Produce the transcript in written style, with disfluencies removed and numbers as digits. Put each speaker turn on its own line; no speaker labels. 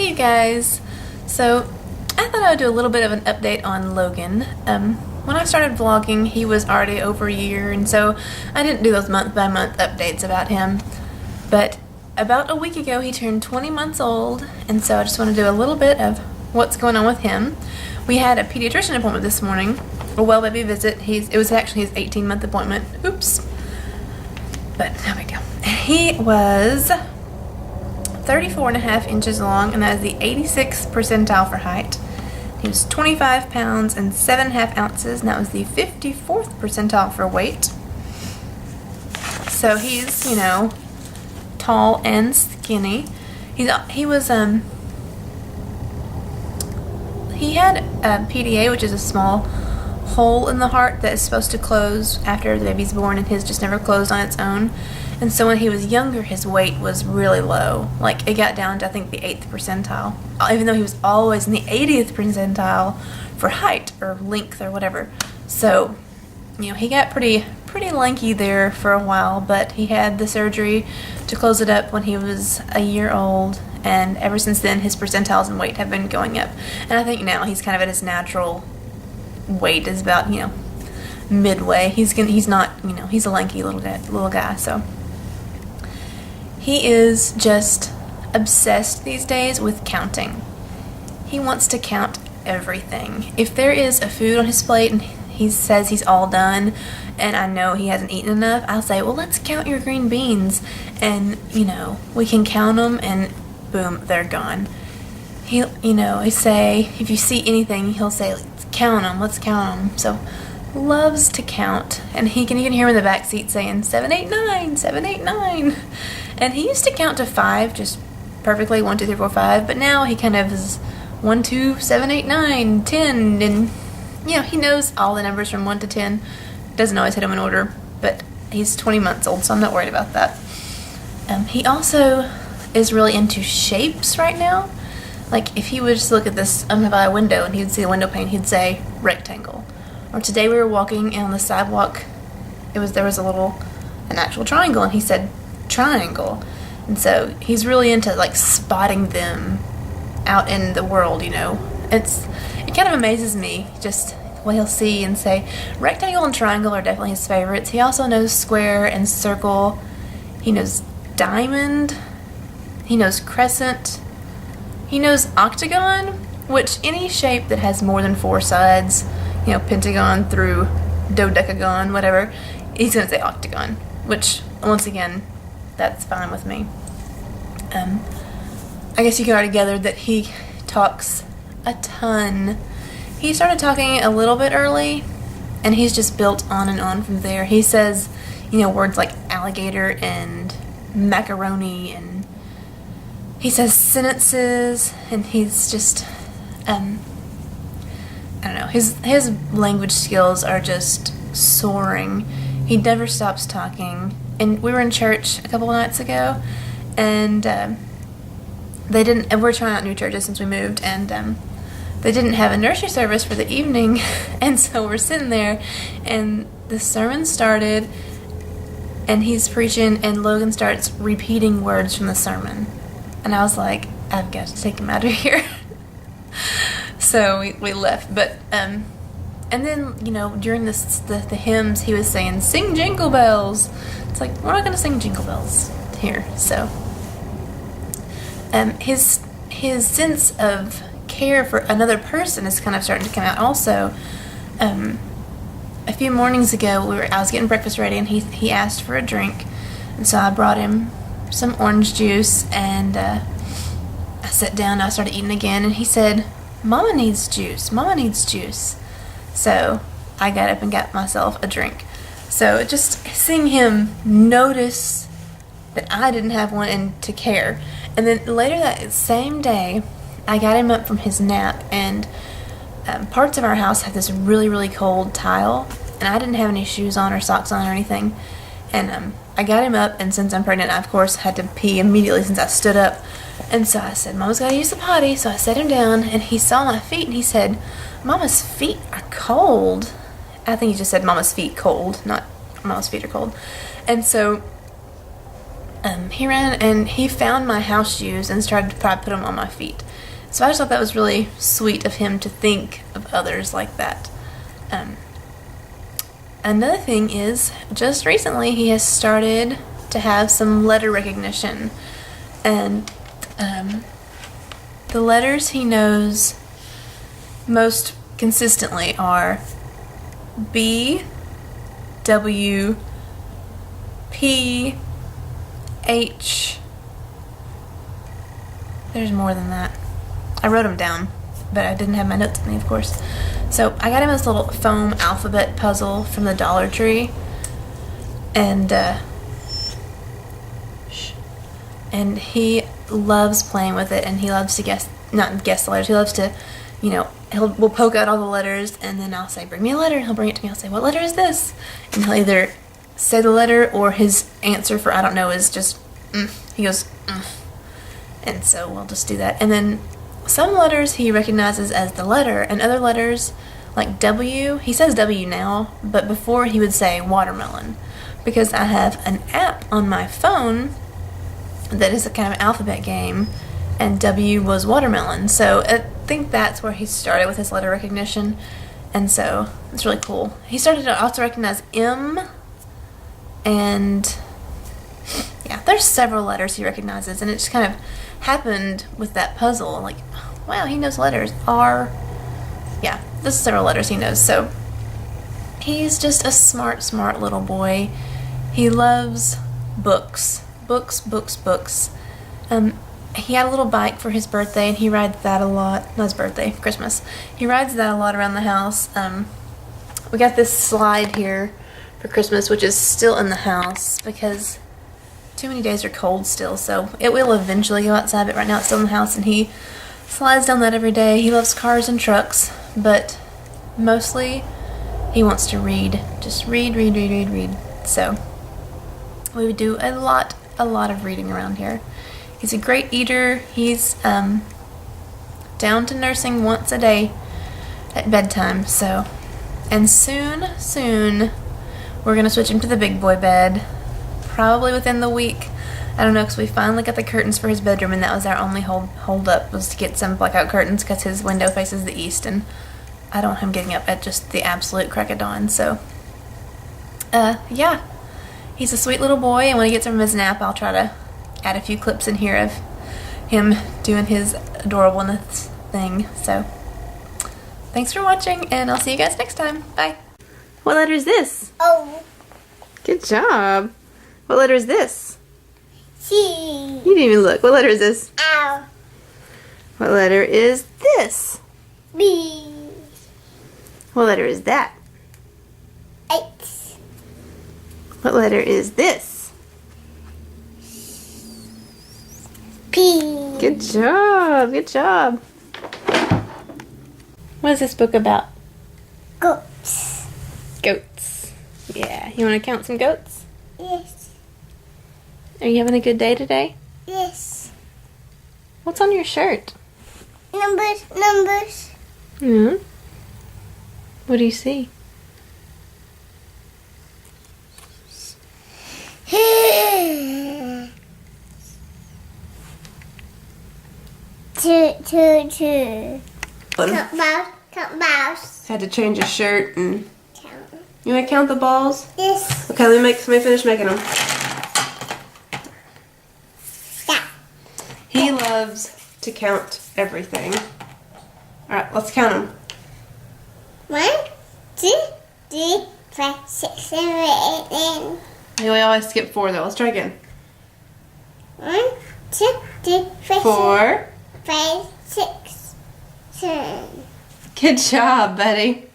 Hey you guys, so I thought I would do a little bit of an update on Logan. When I started vlogging, he was already over a year, and so I didn't do those month by month updates about him. But about a week ago, he turned 20 months old, and so I just want to do a little bit of what's going on with him. We had a pediatrician appointment this morning, a well baby visit. It was actually his 18-month appointment. Oops. But no big deal. He was 34.5 inches long, and that is the 86th percentile for height. He was 25 pounds and 7.5 ounces, and that was the 54th percentile for weight. So he's, tall and skinny. He had a PDA, which is a small hole in the heart that is supposed to close after the baby's born, and his just never closed on its own. And so when he was younger, his weight was really low. Like, it got down to, I think, the 8th percentile, even though he was always in the 80th percentile for height or length or whatever. So, he got pretty lanky there for a while, but he had the surgery to close it up when he was a year old, and ever since then, his percentiles and weight have been going up. And I think now he's kind of at his natural weight, is about, midway. He's not, he's a lanky little guy, so. He is just obsessed these days with counting. He wants to count everything. If there is a food on his plate and he says he's all done and I know he hasn't eaten enough, I'll say, well, let's count your green beans. And, we can count them and boom, they're gone. I say, if you see anything, he'll say, let's count them. So, loves to count. And you can hear him in the back seat saying, 789, 789. And he used to count to 5 just perfectly, 1, 2, 3, 4, 5, but now he kind of is 1, 2, 7, 8, 9, 10, and he knows all the numbers from 1 to 10. Doesn't always hit them in order, but he's 20 months old, so I'm not worried about that. He also is really into shapes right now. Like, if he would just look at this by a window and he'd see a window pane, he'd say rectangle. Or today we were walking and on the sidewalk, there was an actual triangle, and he said triangle. And so he's really into spotting them out in the world. It kind of amazes me just what he'll see and say. Rectangle and triangle are definitely his favorites. He also knows square and circle. He knows diamond. He knows crescent. He knows octagon, which any shape that has more than 4 sides, pentagon through dodecagon, whatever, he's going to say octagon, which, once again, that's fine with me. I guess you can already gather that he talks a ton. He started talking a little bit early, and he's just built on and on from there. He says, words like alligator and macaroni, and he says sentences, and he's just, I don't know, his language skills are just soaring. He never stops talking. And we were in church a couple of nights ago, and we're trying out new churches since we moved, and they didn't have a nursery service for the evening, and so we're sitting there, and the sermon started, and he's preaching, and Logan starts repeating words from the sermon, and I was like, I've got to take him out of here. So we left, but and then, during the hymns, he was saying, sing jingle bells. It's like, we're not going to sing jingle bells here. So, his sense of care for another person is kind of starting to come out also. A few mornings ago, I was getting breakfast ready, and he asked for a drink. And so I brought him some orange juice, and I sat down, and I started eating again, and he said, Mama needs juice. Mama needs juice. So I got up and got myself a drink. So just seeing him notice that I didn't have one and to care. And then later that same day, I got him up from his nap, and parts of our house have this really, really cold tile, and I didn't have any shoes on or socks on or anything. And I got him up, and since I'm pregnant, I of course had to pee immediately since I stood up. And so I said, Mama's got to use the potty. So I set him down, and he saw my feet, and he said, Mama's feet are cold. I think he just said Mama's feet cold, not Mama's feet are cold. And so he ran and he found my house shoes and started to try to put them on my feet. So I just thought that was really sweet of him to think of others like that. Another thing is, just recently he has started to have some letter recognition. And the letters he knows most consistently are B, W, P, H. There's more than that. I wrote them down, but I didn't have my notes with me, of course. So I got him this little foam alphabet puzzle from the Dollar Tree, and he loves playing with it, and he loves to not guess the letters. He loves to, we'll poke out all the letters, and then I'll say, "Bring me a letter," and he'll bring it to me. I'll say, "What letter is this?" And he'll either say the letter, or his answer for "I don't know" is just he goes and so we'll just do that. And then some letters he recognizes as the letter, and other letters like W, he says W now, but before he would say watermelon, because I have an app on my phone that is a kind of alphabet game, and W was watermelon. So I think that's where he started with his letter recognition, and so it's really cool. He started to also recognize M, and yeah, there's several letters he recognizes, and it just kind of happened with that puzzle. Like, wow, he knows letters. R, yeah, there's several letters he knows. So he's just a smart little boy. He loves books. He had a little bike for his birthday, and he rides that a lot. Not his birthday, Christmas. He rides that a lot around the house. We got this slide here for Christmas, which is still in the house because too many days are cold still, so it will eventually go outside, but right now it's still in the house, and he slides down that every day. He loves cars and trucks, but mostly he wants to read. Just read. So we would do a lot of reading around here. He's a great eater. He's down to nursing once a day at bedtime, so. And soon we're going to switch him to the big boy bed. Probably within the week. I don't know, because we finally got the curtains for his bedroom, and that was our only hold up, was to get some blackout curtains, because his window faces the east, and I don't want him getting up at just the absolute crack of dawn. So yeah, he's a sweet little boy, and when he gets from his nap, I'll try to add a few clips in here of him doing his adorableness thing. So thanks for watching, and I'll see you guys next time. Bye. What letter is this?
O.
Good job. What letter is this?
C.
You didn't even look. What letter is this?
L.
What letter is this?
B.
What letter is that?
H.
What letter is this?
P.
Good job. What is this book about?
Goats.
Goats. Yeah, you want to count some goats?
Yes.
Are you having a good day today?
Yes.
What's on your shirt?
Numbers.
Hmm. What do you see? Two.
Count balls.
Had to change his shirt and.
Count.
You want to count the balls?
Yes.
Okay, let me finish making them.
Yeah.
He loves to count everything. Alright, let's count them.
1, 2, 3, 5, 6, 7, 8, 9.
We always skip 4 though. Let's try again.
1, 2, 3, 4,
4.
5, 6, 7.
Good job, buddy.